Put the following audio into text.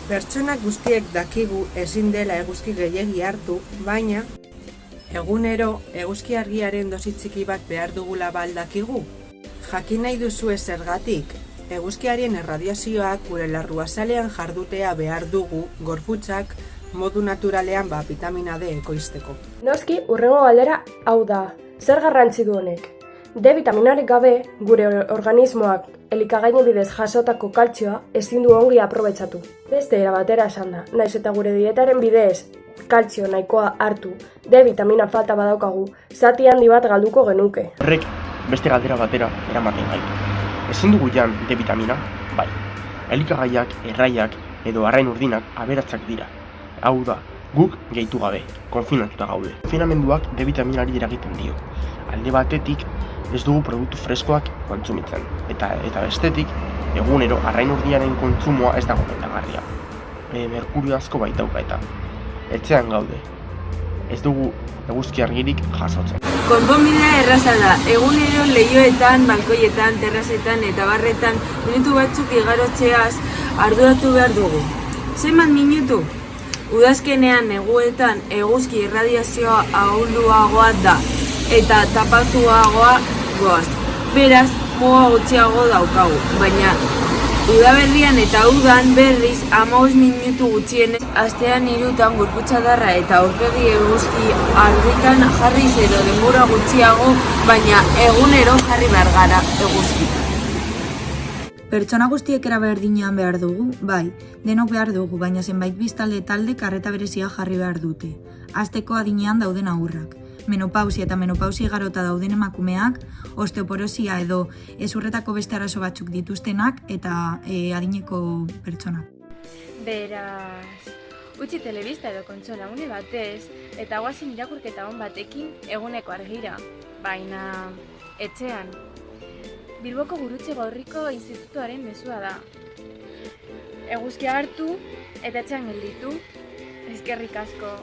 Pertsona guztiek dakigu ezin dela eguzki gehiegi hartu, baina egunero eguzki argiaren dosi txiki bat behar dugula ba al dakigu? Jakin nahi duzue zergatik? Eguzkiaren erradiazioak gure larruazalean jardutea behar dugu gorputzak modu naturalean bitamina D ekoizteko. Noski, hurrengo galdera hau da. Zer garrantzi du honek? D vitaminarik gabe, gure organismoak elikagaien bidez jasotako kaltzioa ezin du ongi aprobetxatu. Beste era batera esan da, naiz eta gure dietaren bidez kaltzio nahikoa hartu, D vitamina falta badaukagu, zati handi bat galduko genuke. Horrek beste galdera batera eramaten gaitu. Ezin dugu jan D vitamina? Bai. Elikagaiak, erraiak edo arrain urdinak aberatsak dira. Hau da, guk gehitu gabe, konfinatuta gaude. Konfinamenduak D vitaminari eragiten dio. Alde batetik ez dugu produktu freskoak kontsumitzen. Eta bestetik, egunero arrain urdiaren kontsumoa ez dago gomendagarria. Merkurio asko baitauka eta etxean gaude. Ez dugu eguzki argirik jasotzen. Konponbidea erraza da, egunero leihoetan, balkoietan, terrazetan eta barretan minutu batzuk igarotzeaz arduratu behar dugu. Zenbat minutu? Udazkenean neguetan eguzki irradiazioa ahulduagoa da eta tapatuagoa goaz. Beraz, muga gutxiago daukagu, baina udaberrian eta udan berriz 15 minutu gutxienez astean 3 gorputzadarra eta aurpegi eguzki argitan jarriz edo denbora gutxiago, baina egunero jarri behar gara eguzki. Pertsona guztiek era berdinean behar dugu, bai, denok behar dugu, baina zenbait biztanle taldek arreta berezia jarri behar dute. Hasteko adinean dauden haurrak. Menopausia eta menopausia igarota dauden emakumeak, osteoporosia edo ezurretako beste arazo batzuk dituztenak eta adineko pertsonak. Beraz, utzi telebista edo kontsola une batez eta guazin irakurketa on batekin eguneko argira, baina etxean. Bilboko Gurutze Gorriko Institutuaren mezua da. Eguzkia hartu eta etxean gelditu. Eskerrik asko.